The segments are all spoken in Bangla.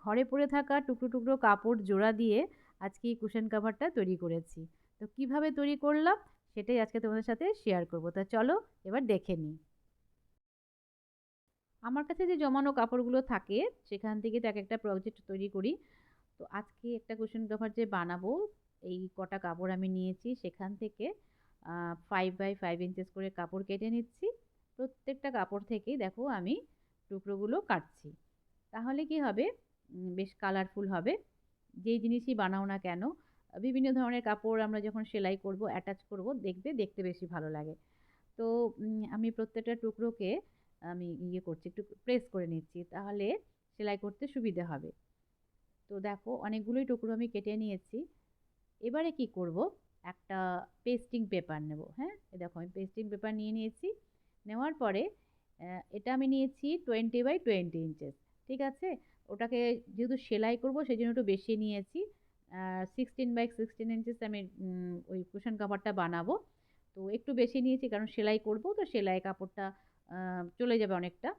ঘরে পড়ে থাকা টুকরো টুকরো কাপড় জোড়া দিয়ে আজকে এই কুশন কাভারটা তৈরি করেছি। তো কিভাবে তৈরি করলাম সেটাই আজকে তোমাদের সাথে শেয়ার করব। তা চলো এবার দেখে নিই। আমার কাছে যে জমানো কাপড়গুলো থাকে সেখান থেকে তো এক একটা প্রজেক্ট তৈরি করি। তো আজকে একটা কুশন কভার যে বানাবো, এই কটা কাপড় আমি নিয়েছি সেখান থেকে 5x5 ইঞ্চেস করে কাপড় কেটে নিচ্ছি। প্রত্যেকটা কাপড় থেকেই দেখো আমি টুকরোগুলো কাটছি। তাহলে কি হবে, বেশ কালারফুল হবে। যেই জিনিসই বানাও না কেন, বিভিন্ন ধরনের কাপড় আমরা যখন সেলাই করব, অ্যাটাচ করব, দেখবে দেখতে বেশি ভালো লাগে। তো আমি প্রত্যেকটা টুকরোকে আমি করছি, একটু প্রেস করে নিচ্ছি, তাহলে সেলাই করতে সুবিধে হবে। তো দেখো অনেকগুলোই টুকরো আমি কেটে নিয়েছি। এবারে কি করব, একটা পেস্টিং পেপার নেব। হ্যাঁ, দেখো আমি পেস্টিং পেপার নিয়ে নিয়েছি। নেওয়ার পরে এটা আমি নিয়েছি 20x20 ইঞ্চেস। ঠিক আছে, ওটাকে যেহেতু সেলাই করব সেই জন্য একটু বেশি নিয়েছি। 16x16 ইঞ্চেস আমি ওই কুশন কাভারটা বানাবো। তো একটু বেশি নিয়েছি, কারণ সেলাই করব, তো সেলাই কাপড়টা চলে যাবে অনেকটা,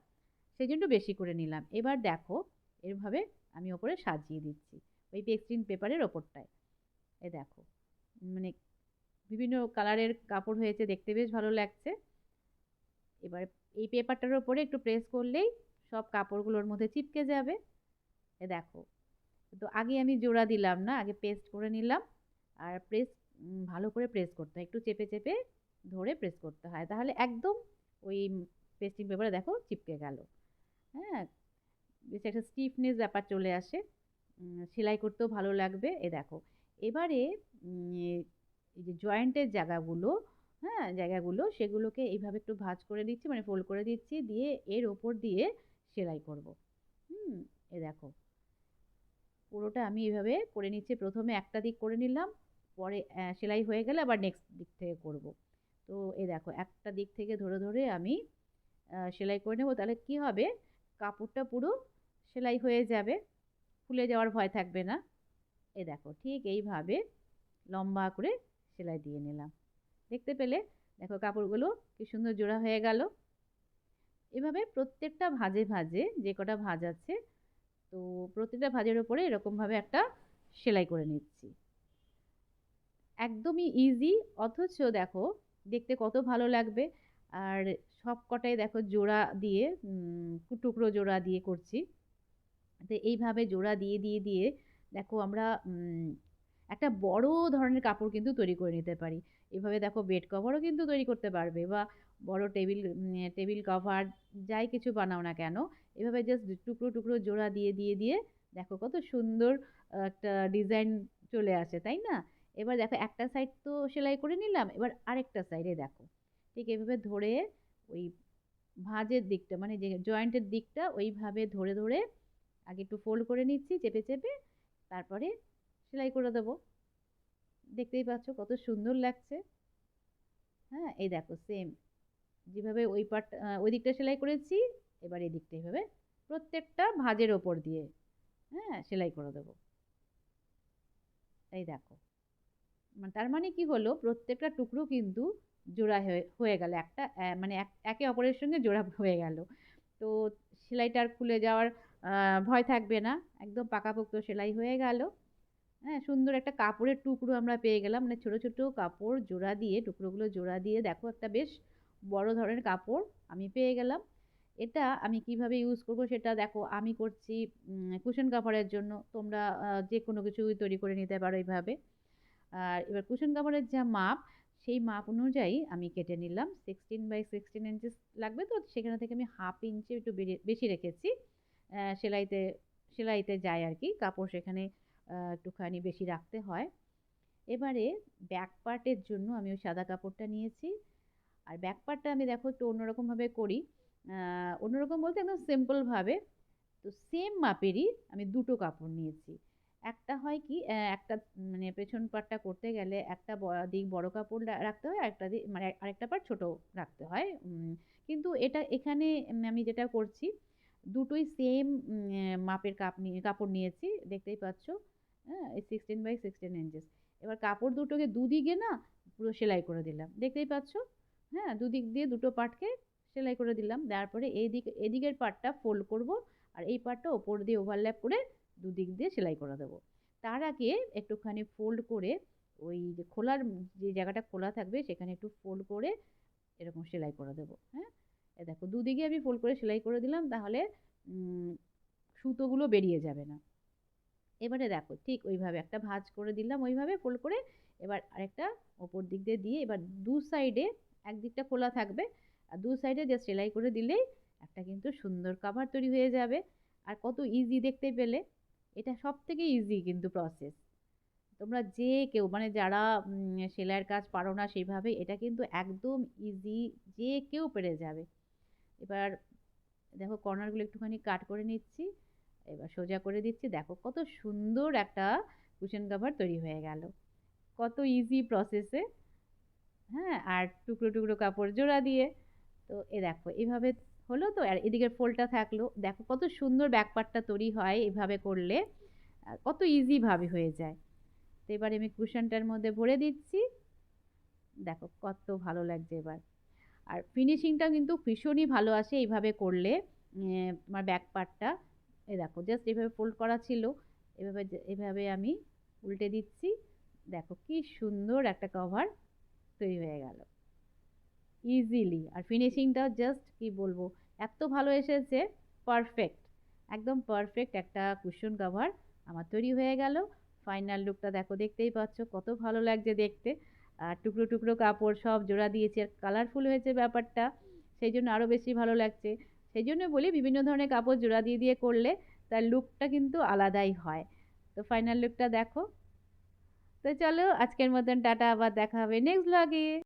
সেই জন্য বেশি করে নিলাম। এবার দেখো এভাবে আমি ওপরে সাজিয়ে দিচ্ছি ওই পেস্টিং পেপারের ওপরটায়। এ দেখো, মানে বিভিন্ন কালারের কাপড় হয়েছে, দেখতে বেশ ভালো লাগছে। এবার এই পেপারটার ওপরে একটু প্রেস করলেই সব কাপড়গুলোর মধ্যে চিপকে যাবে। এ দেখো, তো আগে আমি জোড়া দিলাম না, আগে পেস্ট করে নিলাম। আর প্রেস ভালো করে প্রেস করতে হয়, একটু চেপে চেপে ধরে প্রেস করতে হয়, তাহলে একদম ওই পেস্টিং পেপারে দেখো চিপকে গেল। হ্যাঁ, বেশ একটা স্টিফনেস ব্যাপার চলে আসে, সেলাই করতেও ভালো লাগবে। এ দেখো, এবারে এই যে জয়েন্টের জায়গাগুলো, হ্যাঁ জায়গাগুলো, সেগুলোকে এইভাবে একটু ভাঁজ করে দিচ্ছি, মানে ফোল্ড করে দিচ্ছি, দিয়ে এর ওপর দিয়ে সেলাই করব। হুম, এ দেখো পুরোটা আমি এভাবে করে নিচ্ছি। প্রথমে একটা দিক করে নিলাম, পরে সেলাই হয়ে গেলে আবার নেক্সট দিক থেকে করব। তো এ দেখো একটা দিক থেকে ধরে ধরে আমি সেলাই করে নেব, তাহলে কি হবে, কাপড়টা পুরো সেলাই হয়ে যাবে, খুলে যাওয়ার ভয় থাকবে না। এ দেখো ঠিক এইভাবে লম্বা করে সেলাই দিয়ে নিলাম। দেখতে পেলে, দেখো কাপড়গুলো কি সুন্দর জোড়া হয়ে গেল। এভাবে প্রত্যেকটা ভাঁজে ভাঁজে, যে কটা ভাঁজ আছে, তো প্রত্যেকটা ভাঁজের উপরে এরকমভাবে একটা সেলাই করে নিচ্ছি। একদমই ইজি, অথচ দেখো দেখতে কত ভালো লাগবে। আর সব কটাই দেখো জোড়া দিয়ে, টুকরো জোড়া দিয়ে করছি। তো এইভাবে জোড়া দিয়ে দিয়ে দিয়ে দেখো আমরা একটা বড় ধরনের কাপড় কিন্তু তৈরি করে নিতে পারি। এভাবে দেখো বেড কভারও কিন্তু তৈরি করতে পারবে, বা বড় টেবিল টেবিল কভার, যাই কিছু বানাও না কেন, এভাবে জাস্ট টুকরো টুকরো জোড়া দিয়ে দিয়ে দিয়ে দেখো কত সুন্দর একটা ডিজাইন চলে আসে, তাই না? এবার দেখো একটা সাইড তো সেলাই করে নিলাম, এবার আরেকটা সাইডে দেখো ঠিক এভাবে ধরে ওই ভাঁজের দিকটা, মানে যে জয়েন্টের দিকটা, ওইভাবে ধরে ধরে আগে একটু ফোল্ড করে নিচ্ছি চেপে চেপে, তারপরে সেলাই করে দেবো। দেখতেই পাচ্ছ কত সুন্দর লাগছে। হ্যাঁ, এই দেখো সেম যেভাবে ওই পার্ট ওই দিকটা সেলাই করেছি, এবার এই দিকটা এইভাবে প্রত্যেকটা ভাঁজের ওপর দিয়ে হ্যাঁ সেলাই করে দেবো। এই দেখো, তার মানে কি হলো, প্রত্যেকটা টুকরো কিন্তু জোড়া হয়ে হয়ে গেল, একটা মানে একে অপরের সঙ্গে জোড়া হয়ে গেল। তো সেলাইটা আর খুলে যাওয়ার ভয় থাকবে না, একদম পাকাপোক্ত সেলাই হয়ে গেল। হ্যাঁ, সুন্দর একটা কাপড়ের টুকরো আমরা পেয়ে গেলাম, মানে ছোট ছোট কাপড় জোড়া দিয়ে, টুকরোগুলো জোড়া দিয়ে দেখো একটা বেশ বড় ধরনের কাপড় আমি পেয়ে গেলাম। এটা আমি কিভাবে ইউজ করব সেটা দেখো আমি করছি কুশন কাভারের জন্য, তোমরা যে কোনো কিছু তৈরি করে নিতে পারো এইভাবে। আর এবার কুশন কাভারের যা মাপ, সেই মাপ অনুযায়ী আমি কেটে নিলাম। 16x16 ইঞ্চেস লাগবে, তো সেখানে থেকে আমি 1/2 ইঞ্চি একটু বেশি রেখেছি। সেলাইতে সেলাইতে যায় আর কি, কাপড় সেখানে একটুখানি বেশি রাখতে হয়। এবারে ব্যাক পার্টের জন্য আমি ওই সাদা কাপড়টা নিয়েছি। আর ব্যাক পার্টটা আমি দেখো একটু অন্যরকমভাবে করি, অন্যরকম বলতে একদম সিম্পলভাবে। তো সেম মাপেরই আমি দুটো কাপড় নিয়েছি। একটা হয় কি, একটা মানে পেছন পাটটা করতে গেলে একটা দিক বড় কাপড় রাখতে হয়, আরেকটা দিক মানে আরেকটা পাট ছোট রাখতে হয়। কিন্তু এটা এখানে আমি যেটা করছি, দুটোই সেম মাপের কাপড় নিয়েছি, দেখতেই পাচ্ছ। হ্যাঁ, এই 16x16 ইঞ্চেস। এবার কাপড় দুটোকে দুদিকে না পুরো সেলাই করে দিলাম, দেখতেই পাচ্ছ। হ্যাঁ, দুদিক দিয়ে দুটো পাটকে সেলাই করে দিলাম, দেওয়ার পরে এদিকের পাটটা ফোল্ড করব, আর এই পাটটা ওপর দিয়ে ওভারল্যাপ করে দুদিক দিয়ে সেলাই করে দেবো। তার আগে একটুখানি ফোল্ড করে ওই যে খোলার যে জায়গাটা খোলা থাকবে সেখানে একটু ফোল্ড করে এরকম সেলাই করে দেবো। হ্যাঁ, এই দেখো দুদিকে আমি ফোল্ড করে সেলাই করে দিলাম, তাহলে সুতোগুলো বেরিয়ে যাবে না। এবারে দেখো ঠিক ওইভাবে একটা ভাঁজ করে দিলাম, ওইভাবে ফোল্ড করে। এবার আরেকটা ওপর দিক দিয়ে দিয়ে এবার দু সাইডে, একদিকটা খোলা থাকবে আর দু সাইডে জাস্ট সেলাই করে দিলেই একটা কিন্তু সুন্দর কভার তৈরি হয়ে যাবে। আর কত ইজি দেখতে পেলে, এটা সব থেকে ইজি কিন্তু প্রসেস। তোমরা যে কেউ মানে যারা সেলাইয়ের কাজ পারো না সেইভাবে, এটা কিন্তু একদম ইজি, যে কেউ পেরে যাবে। এবার দেখো কর্নারগুলো একটুখানি কাট করে নিচ্ছি, এবার সোজা করে দিচ্ছি। দেখো কত সুন্দর একটা কুশন কভার তৈরি হয়ে গেল, কত ইজি প্রসেসে। হ্যাঁ, আর টুকরো টুকরো কাপড় জোড়া দিয়ে। তো এ দেখো এইভাবে হলো তো, আর এদিকে ফোল্ডটা থাকলো। দেখো কত সুন্দর ব্যাকপার্টটা তৈরি হয় এভাবে করলে, কত ইজি ভাবে হয়ে যায়। তো এবার আমি কুশনটার মধ্যে ভরে দিচ্ছি। দেখো কত ভালো লাগছে এবার। আর ফিনিশিংটা কিন্তু ভীষণই ভালো আসে এইভাবে করলে। তোমার ব্যাক পার্টটা এই দেখো জাস্ট এভাবে ফোল্ড করা ছিল, এভাবে এভাবে আমি উল্টে দিচ্ছি। দেখো কি সুন্দর একটা কভার তৈরি হয়ে গেল ইজিলি। আর ফিনিশিংটাও জাস্ট কি বলবো, এত ভালো এসেছে, পারফেক্ট, একদম পারফেক্ট একটা কুশন কভার আমার তৈরি হয়ে গেল। ফাইনাল লুকটা দেখো, দেখতেই পাচ্ছ কত ভালো লাগছে দেখতে। আর টুকরো টুকরো কাপড় সব জোড়া দিয়েছি, আর কালারফুল হয়েছে ব্যাপারটা, সেই জন্য আরও বেশি ভালো লাগছে। সেই জন্য বলি বিভিন্ন ধরনের কাপড় জোড়া দিয়ে দিয়ে করলে তার লুকটা কিন্তু আলাদাই হয়। তো ফাইনাল লুকটা দেখো। তো চলো আজকের মতন টাটা, আবার দেখা হবে নেক্সট ব্লগে।